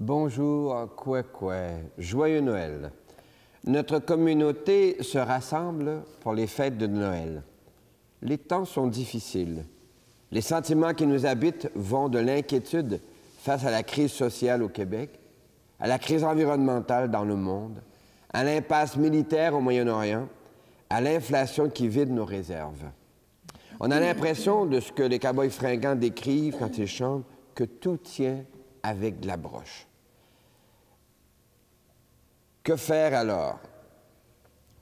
Bonjour, Kwekwe. Joyeux Noël. Notre communauté se rassemble pour les fêtes de Noël. Les temps sont difficiles. Les sentiments qui nous habitent vont de l'inquiétude face à la crise sociale au Québec, à la crise environnementale dans le monde, à l'impasse militaire au Moyen-Orient, à l'inflation qui vide nos réserves. On a l'impression de ce que les cow-boys fringants décrivent quand ils chantent, que tout tient avec de la broche. Que faire alors?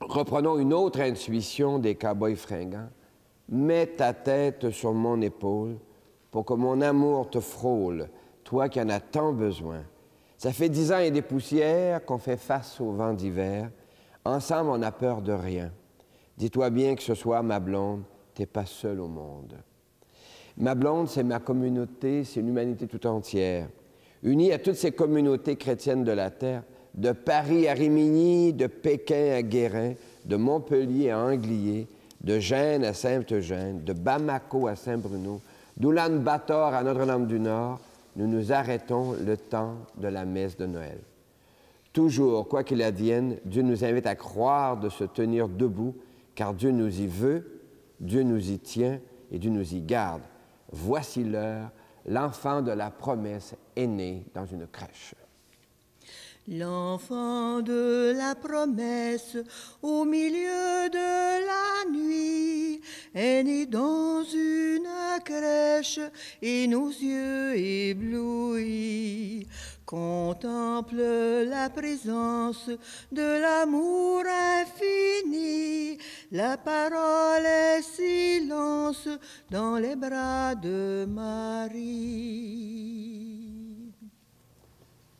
Reprenons une autre intuition des cow-boys fringants. Mets ta tête sur mon épaule pour que mon amour te frôle, toi qui en as tant besoin. Ça fait 10 ans et des poussières qu'on fait face au vent d'hiver. Ensemble, on n'a peur de rien. Dis-toi bien que ce soir, ma blonde, t'es pas seule au monde. Ma blonde, c'est ma communauté, c'est l'humanité tout entière. Unie à toutes ces communautés chrétiennes de la terre, de Paris à Rimini, de Pékin à Guérin, de Montpellier à Anglier, de Gênes à Sainte-Eugène, de Bamako à Saint-Bruno, d'Oulan-Bator à Notre-Dame-du-Nord, nous nous arrêtons le temps de la messe de Noël. Toujours, quoi qu'il advienne, Dieu nous invite à croire de se tenir debout, car Dieu nous y veut, Dieu nous y tient et Dieu nous y garde. Voici l'heure, l'enfant de la promesse est né dans une crèche. L'enfant de la promesse au milieu de la nuit est né dans une crèche et nos yeux éblouis contemplent la présence de l'amour infini. La parole est silence dans les bras de Marie.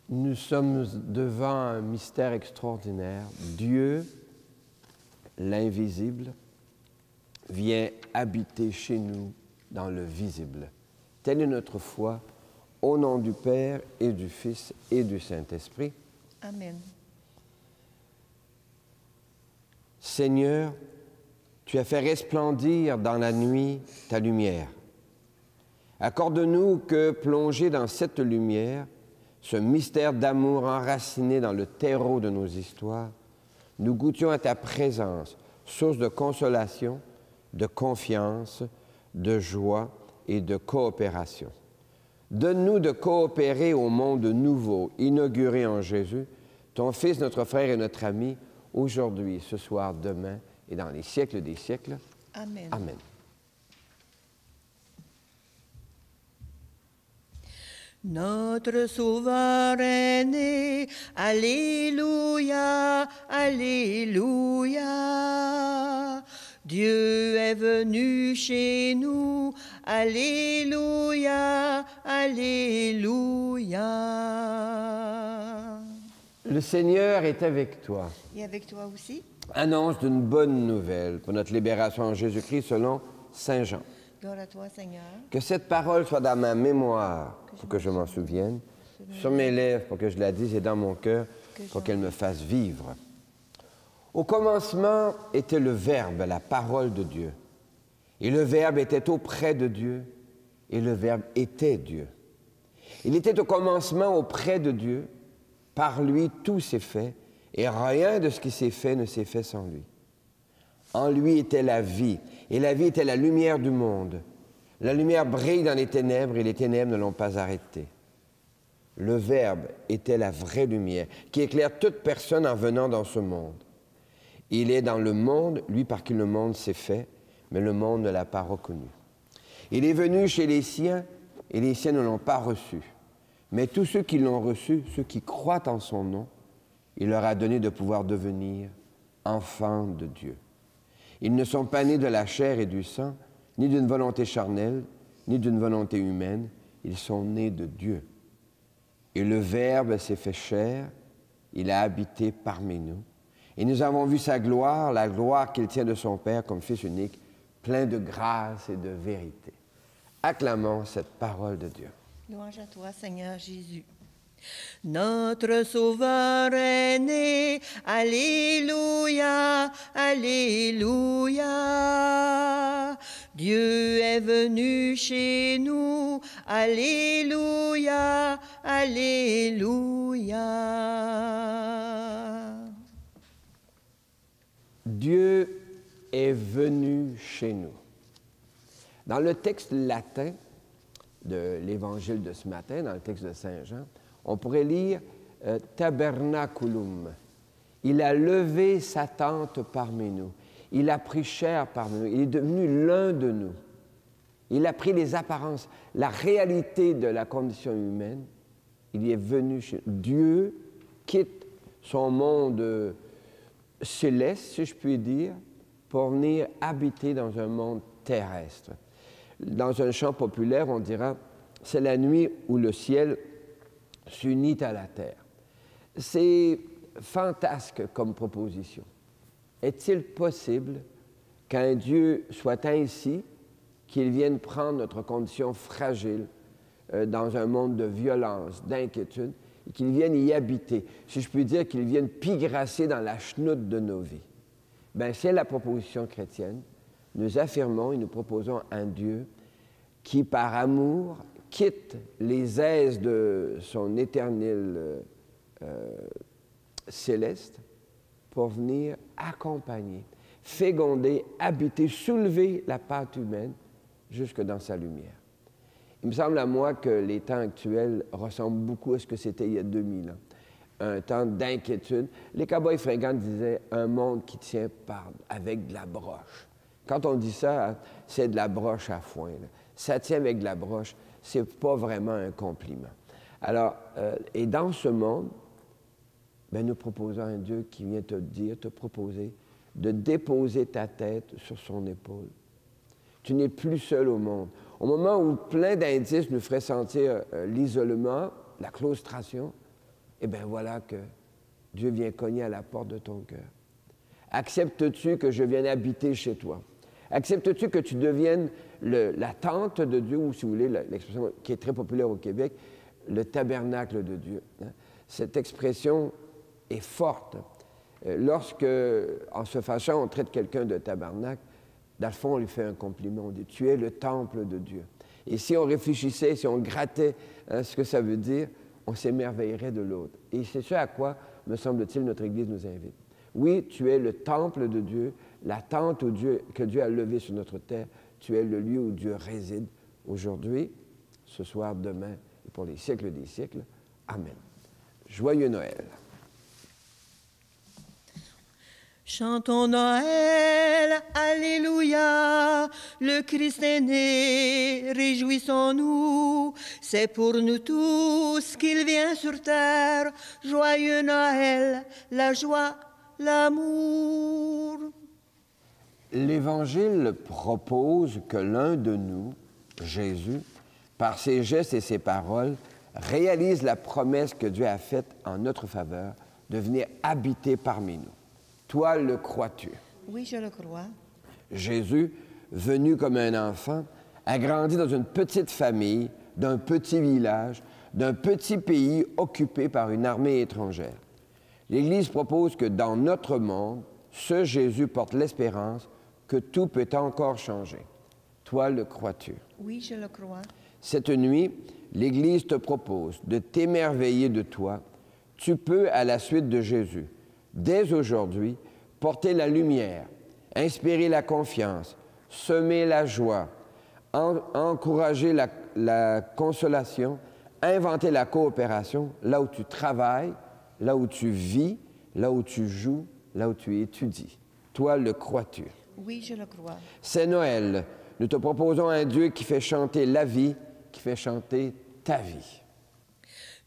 Nous sommes devant un mystère extraordinaire. Dieu, l'invisible, vient habiter chez nous dans le visible. Telle est notre foi, au nom du Père et du Fils et du Saint-Esprit. Amen. Seigneur, tu as fait resplendir dans la nuit ta lumière. Accorde-nous que, plongés dans cette lumière, ce mystère d'amour enraciné dans le terreau de nos histoires, nous goûtions à ta présence, source de consolation, de confiance, de joie et de coopération. Donne-nous de coopérer au monde nouveau, inauguré en Jésus, ton Fils, notre frère et notre ami, aujourd'hui, ce soir, demain et dans les siècles des siècles. Amen. Amen. Notre Sauveur est né, Alléluia, Alléluia. Dieu est venu chez nous, Alléluia, Alléluia. Le Seigneur est avec toi. Et avec toi aussi? Annonce d'une bonne nouvelle pour notre libération en Jésus-Christ selon Saint Jean. Gloire à toi, Seigneur. Que cette parole soit dans ma mémoire pour que je m'en souvienne, sur mes lèvres pour que je la dise et dans mon cœur pour qu'elle me fasse vivre. Au commencement était le Verbe, la parole de Dieu. Et le Verbe était auprès de Dieu et le Verbe était Dieu. Il était au commencement auprès de Dieu. Par lui, tout s'est fait et rien de ce qui s'est fait ne s'est fait sans lui. En lui était la vie, et la vie était la lumière du monde. La lumière brille dans les ténèbres, et les ténèbres ne l'ont pas arrêtée. Le Verbe était la vraie lumière, qui éclaire toute personne en venant dans ce monde. Il est dans le monde, lui par qui le monde s'est fait, mais le monde ne l'a pas reconnu. Il est venu chez les siens, et les siens ne l'ont pas reçu. Mais tous ceux qui l'ont reçu, ceux qui croient en son nom, il leur a donné de pouvoir devenir enfants de Dieu. Ils ne sont pas nés de la chair et du sang, ni d'une volonté charnelle, ni d'une volonté humaine. Ils sont nés de Dieu. Et le Verbe s'est fait chair, il a habité parmi nous. Et nous avons vu sa gloire, la gloire qu'il tient de son Père comme Fils unique, plein de grâce et de vérité. Acclamons cette parole de Dieu. Louange à toi, Seigneur Jésus. Notre Sauveur est né, Alléluia, Alléluia. Dieu est venu chez nous. Alléluia, Alléluia. Dieu est venu chez nous. Dans le texte latin de l'Évangile de ce matin, dans le texte de Saint Jean, on pourrait lire tabernaculum. Il a levé sa tente parmi nous. Il a pris chair parmi nous. Il est devenu l'un de nous. Il a pris les apparences, la réalité de la condition humaine. Il est venu chez nous. Dieu quitte son monde céleste, si je puis dire, pour venir habiter dans un monde terrestre. Dans un chant populaire, on dira « c'est la nuit où le ciel s'unit à la terre ». C'est fantasque comme proposition. Est-il possible qu'un Dieu soit ainsi, qu'il vienne prendre notre condition fragile dans un monde de violence, d'inquiétude, et qu'il vienne y habiter, si je puis dire, qu'il vienne pigrasser dans la chenoute de nos vies? Bien, c'est la proposition chrétienne. Nous affirmons et nous proposons un Dieu qui, par amour, quitte les aises de son éternel céleste pour venir accompagner, féconder, habiter, soulever la pâte humaine jusque dans sa lumière. Il me semble à moi que les temps actuels ressemblent beaucoup à ce que c'était il y a 2000 ans. Un temps d'inquiétude. Les cow-boys fringants disaient « un monde qui tient avec de la broche ». Quand on dit ça, c'est de la broche à foin. Là. Ça tient avec de la broche, c'est pas vraiment un compliment. Alors, et dans ce monde, bien, nous proposons un Dieu qui vient te dire, te proposer de déposer ta tête sur son épaule. Tu n'es plus seul au monde. Au moment où plein d'indices nous feraient sentir l'isolement, la claustration, eh bien voilà que Dieu vient cogner à la porte de ton cœur. Acceptes-tu que je vienne habiter chez toi? Acceptes-tu que tu deviennes la tente de Dieu, ou si vous voulez, l'expression qui est très populaire au Québec, le tabernacle de Dieu. Hein? Cette expression est forte. Lorsque, en se fâchant, on traite quelqu'un de tabernacle, dans le fond, on lui fait un compliment. On dit « tu es le temple de Dieu ». Et si on réfléchissait, si on grattait ce que ça veut dire, on s'émerveillerait de l'autre. Et c'est ce à quoi, me semble-t-il, notre Église nous invite. Oui, tu es le temple de Dieu, la tente que Dieu a levée sur notre terre. Tu es le lieu où Dieu réside aujourd'hui, ce soir, demain et pour les siècles des siècles. Amen. Joyeux Noël. Chantons Noël, Alléluia, le Christ est né, réjouissons-nous, c'est pour nous tous qu'il vient sur terre. Joyeux Noël, la joie, l'amour. L'Évangile propose que l'un de nous, Jésus, par ses gestes et ses paroles, réalise la promesse que Dieu a faite en notre faveur de venir habiter parmi nous. Toi, le crois-tu? Oui, je le crois. Jésus, venu comme un enfant, a grandi dans une petite famille, d'un petit village, d'un petit pays occupé par une armée étrangère. L'Église propose que dans notre monde, ce Jésus porte l'espérance que tout peut encore changer. Toi, le crois-tu? Oui, je le crois. Cette nuit, l'Église te propose de t'émerveiller de toi. Tu peux, à la suite de Jésus, dès aujourd'hui, porter la lumière, inspirer la confiance, semer la joie, encourager la consolation, inventer la coopération là où tu travailles, là où tu vis, là où tu joues, là où tu étudies. Toi, le crois-tu? Oui, je le crois. C'est Noël. Nous te proposons un Dieu qui fait chanter la vie, qui fait chanter ta vie.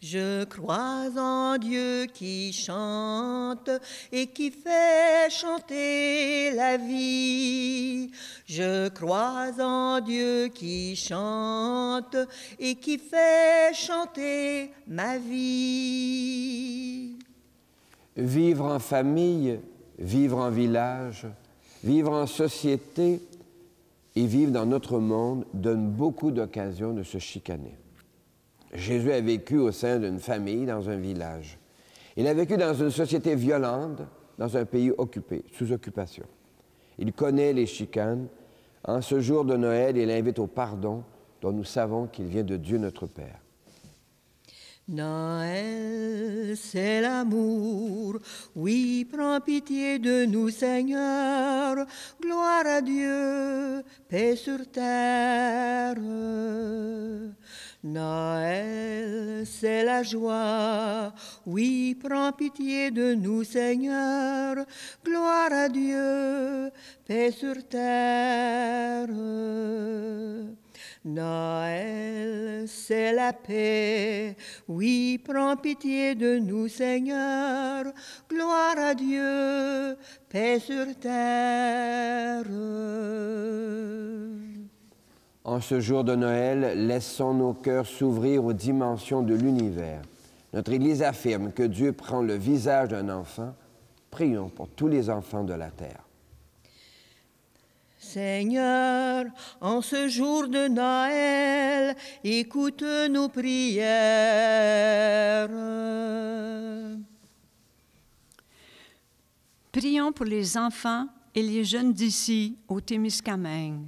Je crois en Dieu qui chante et qui fait chanter la vie. Je crois en Dieu qui chante et qui fait chanter ma vie. Vivre en famille, vivre en village, vivre en société et vivre dans notre monde donne beaucoup d'occasions de se chicaner. Jésus a vécu au sein d'une famille dans un village. Il a vécu dans une société violente, dans un pays occupé, sous occupation. Il connaît les chicanes En ce jour de Noël, il invite au pardon dont nous savons qu'il vient de Dieu notre Père. Noël, c'est l'amour, oui, prends pitié de nous, Seigneur, gloire à Dieu, paix sur terre. Noël, c'est la joie, oui, prends pitié de nous, Seigneur, gloire à Dieu, paix sur terre. Noël, c'est la paix, oui, prends pitié de nous, Seigneur, gloire à Dieu, paix sur terre. En ce jour de Noël, laissons nos cœurs s'ouvrir aux dimensions de l'univers. Notre Église affirme que Dieu prend le visage d'un enfant. Prions pour tous les enfants de la terre. Seigneur, en ce jour de Noël, écoute nos prières. Prions pour les enfants et les jeunes d'ici, au Témiscamingue,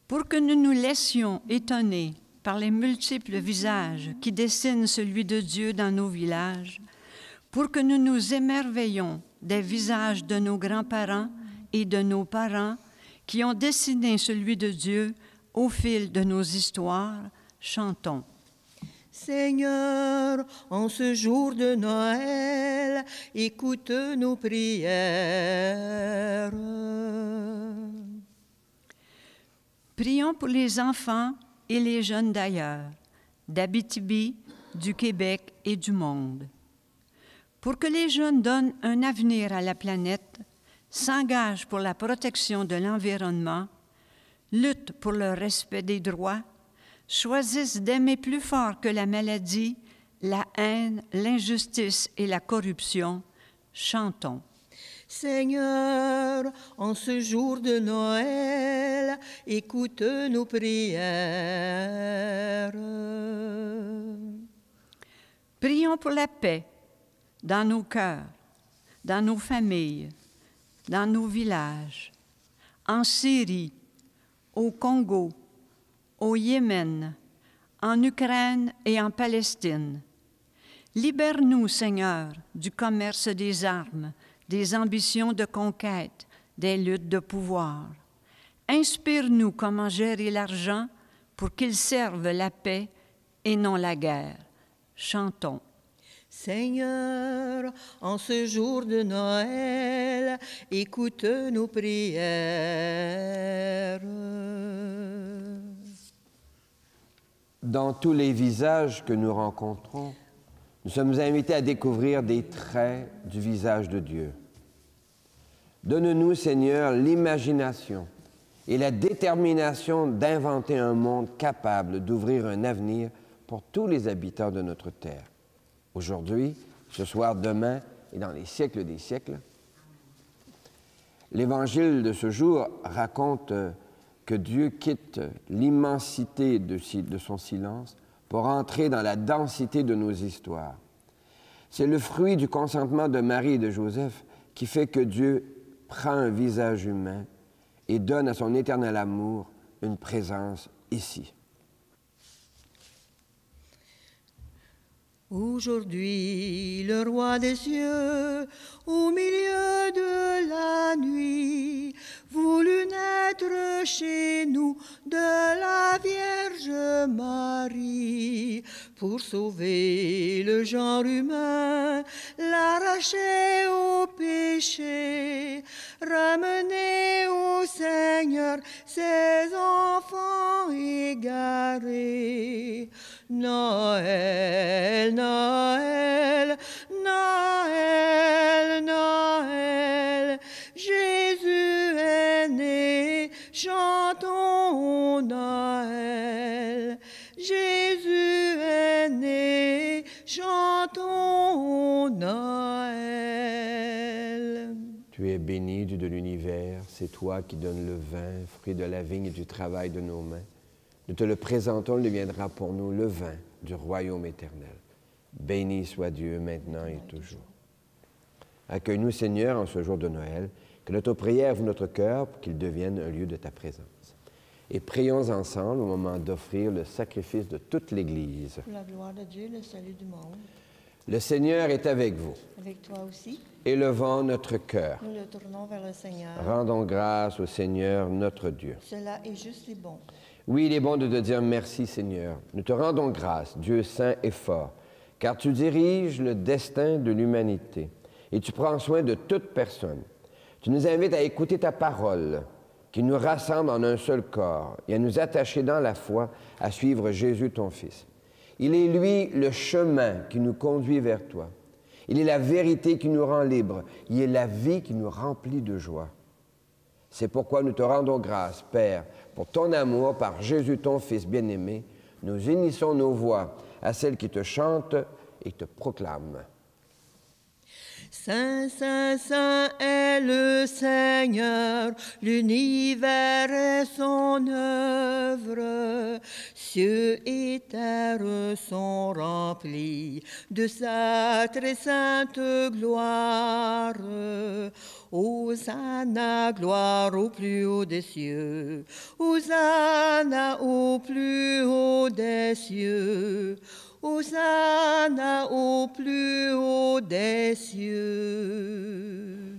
pour que nous nous laissions étonner par les multiples visages qui dessinent celui de Dieu dans nos villages, pour que nous nous émerveillions des visages de nos grands-parents et de nos parents qui ont dessiné celui de Dieu au fil de nos histoires. Chantons. Seigneur, en ce jour de Noël, écoute nos prières. Prions pour les enfants et les jeunes d'ailleurs, d'Abitibi, du Québec et du monde. Pour que les jeunes donnent un avenir à la planète, s'engagent pour la protection de l'environnement, luttent pour le respect des droits, choisissent d'aimer plus fort que la maladie, la haine, l'injustice et la corruption, chantons. Seigneur, en ce jour de Noël, écoute nos prières. Prions pour la paix dans nos cœurs, dans nos familles, dans nos villages, en Syrie, au Congo, au Yémen, en Ukraine et en Palestine. Libère-nous, Seigneur, du commerce des armes, des ambitions de conquête, des luttes de pouvoir. Inspire-nous comment gérer l'argent pour qu'il serve la paix et non la guerre. Chantons. Seigneur, en ce jour de Noël, écoute nos prières. Dans tous les visages que nous rencontrons, nous sommes invités à découvrir des traits du visage de Dieu. Donne-nous, Seigneur, l'imagination et la détermination d'inventer un monde capable d'ouvrir un avenir pour tous les habitants de notre terre. Aujourd'hui, ce soir, demain et dans les siècles des siècles. L'Évangile de ce jour raconte que Dieu quitte l'immensité de son silence pour entrer dans la densité de nos histoires. C'est le fruit du consentement de Marie et de Joseph qui fait que Dieu prend un visage humain et donne à son éternel amour une présence ici. Aujourd'hui, le roi des cieux, au milieu de la nuit, voulut naître chez nous de la Vierge Marie, pour sauver le genre humain, l'arracher au péché, ramener au Seigneur ses enfants égarés. Noël, Noël, Noël, Noël, Jésus est né, chantons Noël. Jésus est né, chantons Noël. Tu es béni, Dieu de l'univers, c'est toi qui donnes le vin, fruit de la vigne et du travail de nos mains. Nous te le présentons, il deviendra pour nous le vin du royaume éternel. Béni soit Dieu maintenant et toujours. Accueille-nous, Seigneur, en ce jour de Noël, Que notre prière ouvre notre cœur pour qu'il devienne un lieu de ta présence. Et prions ensemble au moment d'offrir le sacrifice de toute l'Église. Pour la gloire de Dieu, le salut du monde. Le Seigneur est avec vous. Avec toi aussi. Élevons notre cœur. Nous le tournons vers le Seigneur. Rendons grâce au Seigneur notre Dieu. Cela est juste et bon. Oui, il est bon de te dire merci, Seigneur. Nous te rendons grâce, Dieu saint et fort, car tu diriges le destin de l'humanité et tu prends soin de toute personne. Tu nous invites à écouter ta parole, qui nous rassemble en un seul corps et à nous attacher dans la foi à suivre Jésus, ton Fils. Il est, lui, le chemin qui nous conduit vers toi. Il est la vérité qui nous rend libres. Il est la vie qui nous remplit de joie. C'est pourquoi nous te rendons grâce, Père, pour ton amour par Jésus, ton Fils bien-aimé. Nous unissons nos voix à celles qui te chantent et te proclament. Saint, Saint, Saint est le Seigneur, l'univers est son œuvre. Cieux et terre sont remplis de sa très sainte gloire. Hosanna, gloire au plus haut des cieux. Hosanna au plus haut des cieux. Hosanna au plus haut des cieux.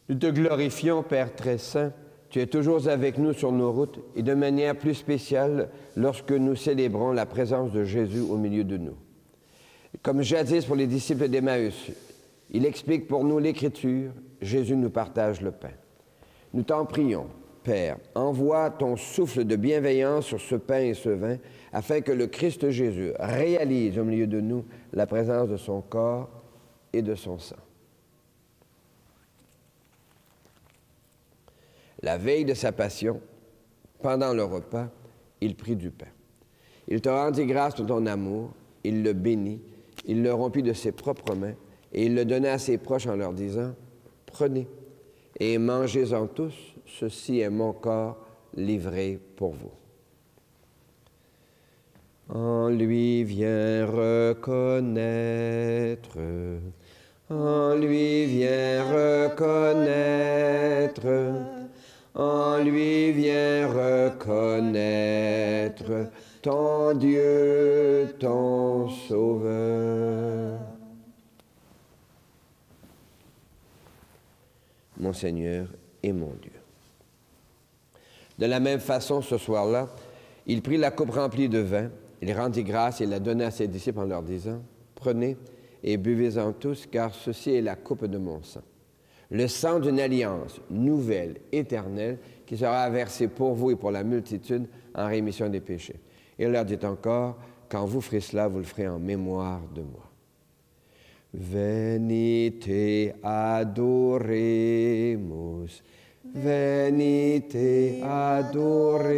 Nous te glorifions, Père très saint. Tu es toujours avec nous sur nos routes et de manière plus spéciale lorsque nous célébrons la présence de Jésus au milieu de nous. Comme jadis pour les disciples d'Emmaüs, il explique pour nous l'Écriture, Jésus nous partage le pain. Nous t'en prions, Père, envoie ton souffle de bienveillance sur ce pain et ce vin, afin que le Christ Jésus réalise au milieu de nous la présence de son corps et de son sang. La veille de sa passion, pendant le repas, il prit du pain. Il te rendit grâce de ton amour, il le bénit, il le rompit de ses propres mains, et il le donna à ses proches en leur disant, « Prenez et mangez-en tous, ceci est mon corps livré pour vous. » En lui vient reconnaître, en lui vient reconnaître, en lui vient reconnaître ton Dieu, ton Sauveur. Mon Seigneur et mon Dieu. De la même façon, ce soir-là, il prit la coupe remplie de vin, il rendit grâce et la donna à ses disciples en leur disant, « Prenez et buvez-en tous, car ceci est la coupe de mon sang. Le sang d'une alliance nouvelle, éternelle, qui sera versé pour vous et pour la multitude en rémission des péchés. » Et il leur dit encore, « Quand vous ferez cela, vous le ferez en mémoire de moi. » Venite adoremus, venite adoremus,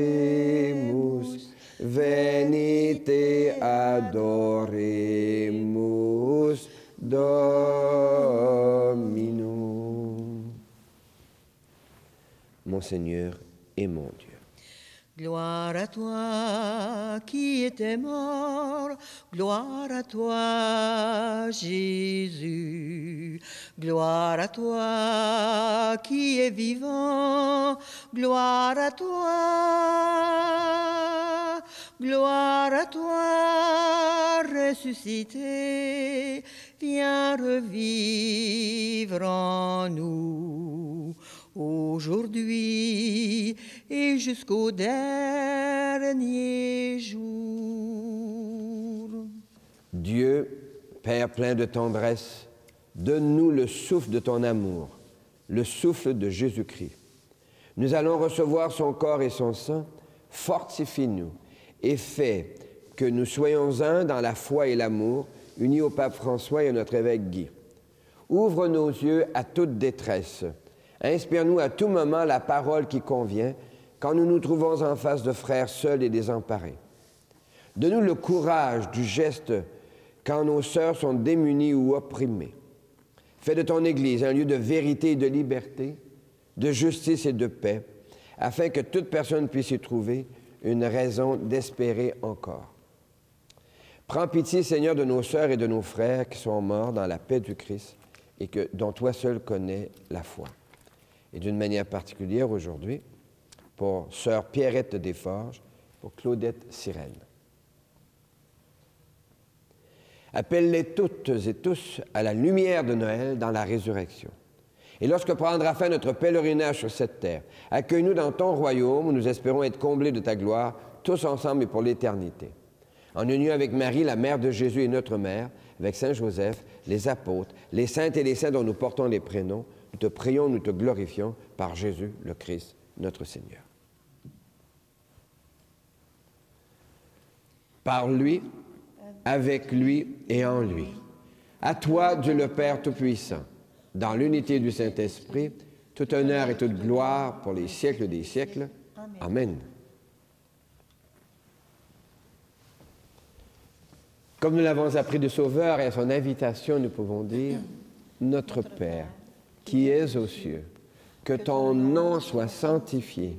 venite adoremus Dominum. Mon Seigneur et mon Dieu. Gloire à toi qui étais mort, gloire à toi Jésus, gloire à toi qui es vivant, gloire à toi ressuscité, viens revivre en nous. Aujourd'hui et jusqu'au dernier jour. Dieu, Père plein de tendresse, donne-nous le souffle de ton amour, le souffle de Jésus-Christ. Nous allons recevoir son corps et son sang, fortifie-nous et fais que nous soyons un dans la foi et l'amour, unis au pape François et à notre évêque Guy. Ouvre nos yeux à toute détresse. Inspire-nous à tout moment la parole qui convient quand nous nous trouvons en face de frères seuls et désemparés. Donne-nous le courage du geste quand nos sœurs sont démunies ou opprimées. Fais de ton Église un lieu de vérité et de liberté, de justice et de paix, afin que toute personne puisse y trouver une raison d'espérer encore. Prends pitié, Seigneur, de nos sœurs et de nos frères qui sont morts dans la paix du Christ et dont toi seul connais la foi. et d'une manière particulière aujourd'hui pour sœur Pierrette Desforges, pour Claudette Sirène. Appelle-les toutes et tous à la lumière de Noël dans la résurrection. Et lorsque prendra fin notre pèlerinage sur cette terre, accueille-nous dans ton royaume où nous espérons être comblés de ta gloire, tous ensemble et pour l'éternité. En union avec Marie, la mère de Jésus et notre mère, avec Saint Joseph, les apôtres, les saintes et les saints dont nous portons les prénoms, nous te prions, nous te glorifions par Jésus le Christ, notre Seigneur. Par lui, avec lui et en lui. À toi, Dieu le Père Tout-Puissant, dans l'unité du Saint-Esprit, tout honneur et toute gloire pour les siècles des siècles. Amen. Comme nous l'avons appris du Sauveur et à son invitation, nous pouvons dire « Notre Père, qui es aux cieux, que ton nom soit sanctifié,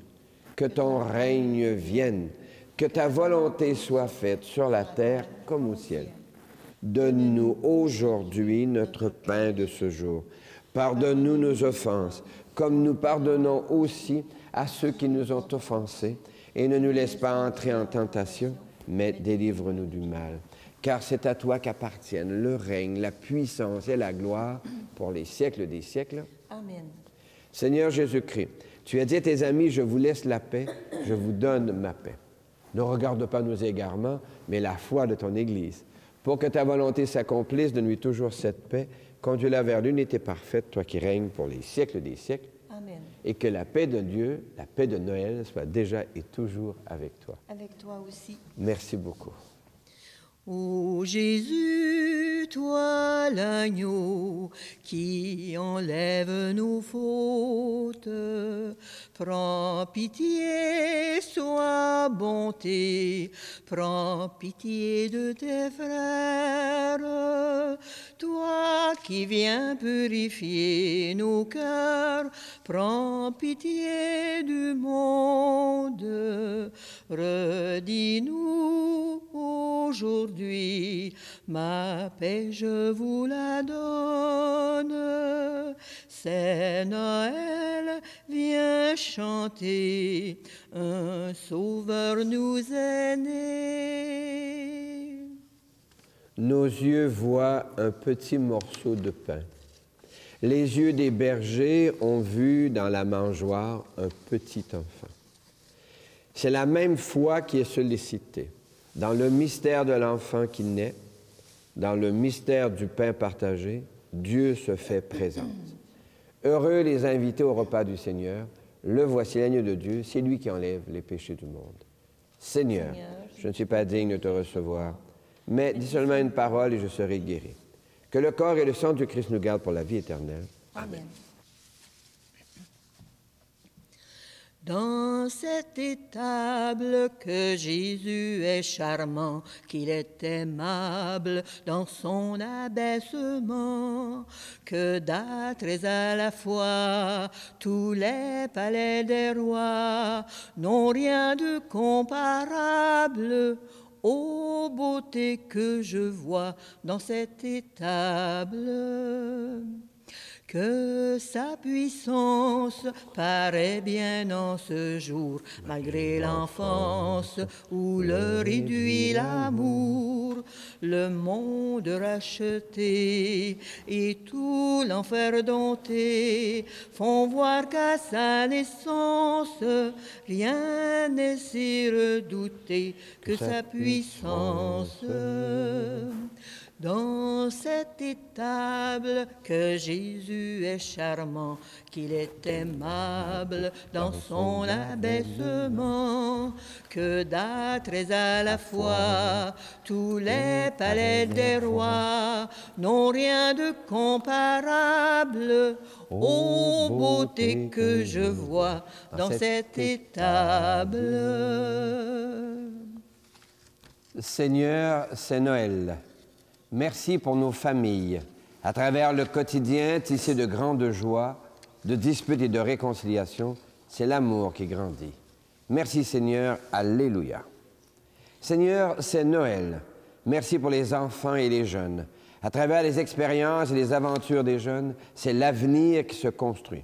que ton règne vienne, que ta volonté soit faite sur la terre comme au ciel. Donne-nous aujourd'hui notre pain de ce jour. Pardonne-nous nos offenses, comme nous pardonnons aussi à ceux qui nous ont offensés, et ne nous laisse pas entrer en tentation, mais délivre-nous du mal. Car c'est à toi qu'appartiennent le règne, la puissance et la gloire pour les siècles des siècles. Amen. Seigneur Jésus-Christ, tu as dit à tes amis, je vous laisse la paix, je vous donne ma paix. Ne regarde pas nos égarements, mais la foi de ton Église. Pour que ta volonté s'accomplisse, donne-lui toujours cette paix, conduis-la vers l'unité parfaite, toi qui règnes pour les siècles des siècles. Amen. Et que la paix de Dieu, la paix de Noël, soit déjà et toujours avec toi. Avec toi aussi. Merci beaucoup. Ô Jésus, toi l'agneau qui enlève nos fautes, prends pitié, sois bonté, prends pitié de tes frères. Toi qui viens purifier nos cœurs, prends pitié du monde. Redis-nous aujourd'hui, ma paix je vous la donne. C'est Noël, viens chanter, un sauveur nous est né. Nos yeux voient un petit morceau de pain. Les yeux des bergers ont vu dans la mangeoire un petit enfant. C'est la même foi qui est sollicitée. Dans le mystère de l'enfant qui naît, dans le mystère du pain partagé, Dieu se fait présence. Heureux les invités au repas du Seigneur. Le voici l'agneau de Dieu, c'est lui qui enlève les péchés du monde. Seigneur, je ne suis pas digne de te recevoir, mais dis seulement une parole et je serai guéri. Que le corps et le sang du Christ nous gardent pour la vie éternelle. Amen. Dans cette étable que Jésus est charmant, qu'il est aimable dans son abaissement, que d'âtres à la fois tous les palais des rois n'ont rien de comparable aux beautés que je vois dans cette étable. Que sa puissance paraît bien en ce jour, malgré l'enfance où le réduit l'amour, le monde racheté et tout l'enfer dompté font voir qu'à sa naissance, rien n'est si redouté que sa puissance. Dans cette étable que Jésus est charmant, qu'il est aimable dans son abaissement, que d'âtres à la fois tous les palais des rois n'ont rien de comparable aux beautés que je vois dans cette étable. Seigneur, c'est Noël. Merci pour nos familles, à travers le quotidien tissé de grandes joies, de disputes et de réconciliation, c'est l'amour qui grandit. Merci Seigneur, Alléluia. Seigneur, c'est Noël. Merci pour les enfants et les jeunes. À travers les expériences et les aventures des jeunes, c'est l'avenir qui se construit.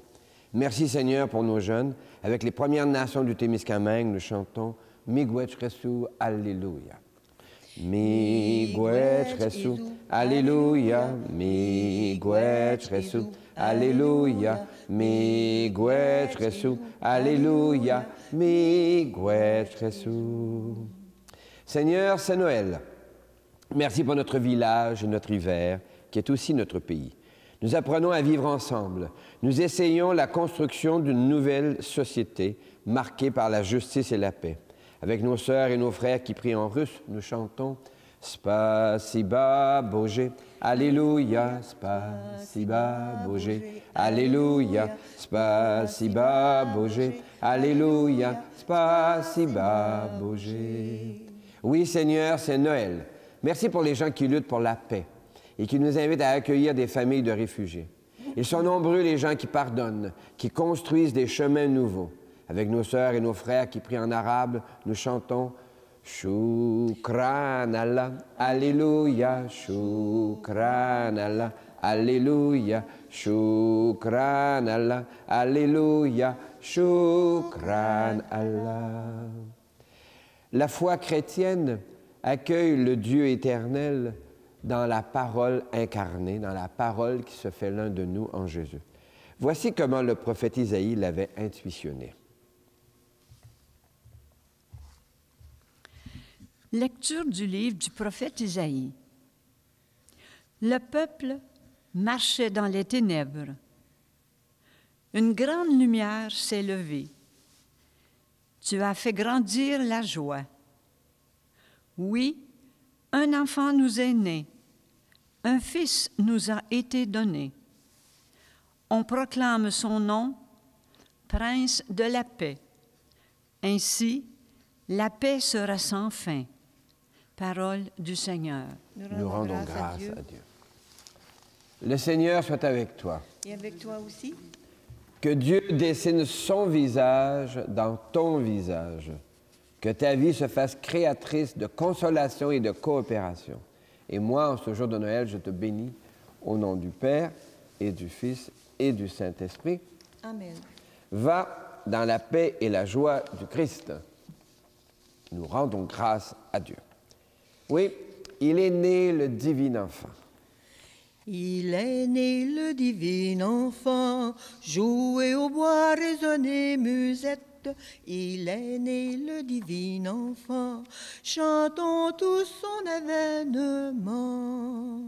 Merci Seigneur pour nos jeunes. Avec les Premières Nations du Témiscamingue, nous chantons Miigwech Resu, Alléluia. Miigwech Resu, Alléluia. Miigwech Resu, Alléluia. Miigwech Resu, Alléluia. Miigwech Resu. Seigneur, c'est Noël. Merci pour notre village et notre hiver, qui est aussi notre pays. Nous apprenons à vivre ensemble. Nous essayons la construction d'une nouvelle société marquée par la justice et la paix. Avec nos sœurs et nos frères qui prient en russe, nous chantons « Spasiba Bože, Alléluia, Spasiba Bože, Alléluia, Spasiba Bože, Alléluia, Spasiba Bože. » Oui, Seigneur, c'est Noël. Merci pour les gens qui luttent pour la paix et qui nous invitent à accueillir des familles de réfugiés. Ils sont nombreux les gens qui pardonnent, qui construisent des chemins nouveaux. Avec nos sœurs et nos frères qui prient en arabe, nous chantons « Shukran Allah, Alléluia, Shukran Allah, Alléluia, Shukran Allah, Alléluia, Shukran Allah. » La foi chrétienne accueille le Dieu éternel dans la parole incarnée, dans la parole qui se fait l'un de nous en Jésus. Voici comment le prophète Isaïe l'avait intuitionné. Lecture du livre du prophète Isaïe. Le peuple marchait dans les ténèbres. Une grande lumière s'est levée. Tu as fait grandir la joie. Oui, un enfant nous est né. Un fils nous a été donné. On proclame son nom, Prince de la paix. Ainsi, la paix sera sans fin. Parole du Seigneur. Nous rendons grâce à Dieu. Le Seigneur soit avec toi. Et avec toi aussi. Que Dieu dessine son visage dans ton visage. Que ta vie se fasse créatrice de consolation et de coopération. Et moi, en ce jour de Noël, je te bénis au nom du Père et du Fils et du Saint-Esprit. Amen. Va dans la paix et la joie du Christ. Nous rendons grâce à Dieu. Oui, il est né le divin enfant. Il est né le divin enfant, jouez au bois, résonnez musette. Il est né le divin enfant, chantons tous son avènement.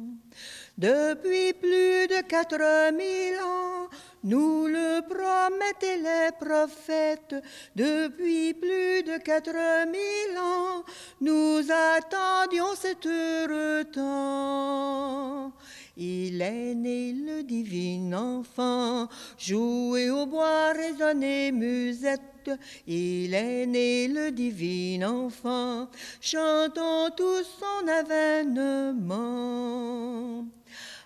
Depuis plus de 4000 ans, nous le promettaient les prophètes. Depuis plus de 4000 ans, nous attendions cet heureux temps. Il est né le divin enfant, jouez au bois, résonnez musette. Il est né le divin enfant, chantons tous son avènement.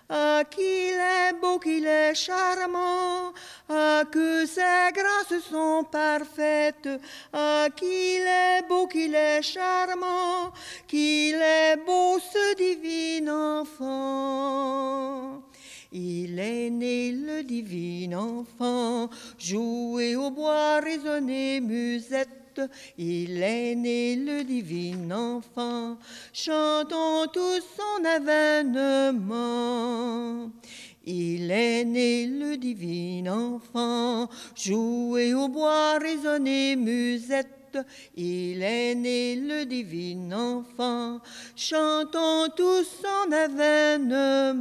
Ah, qu'il est beau, qu'il est charmant, ah, que ses grâces sont parfaites, ah, qu'il est beau, qu'il est charmant, qu'il est beau ce divin enfant. Il est né le divin enfant, jouez au bois, résonnez musette. Il est né le divin enfant, chantons tous son avènement. Il est né le divin enfant, jouez au bois, résonnez musette. Il est né le divin enfant, chantons tous son avènement.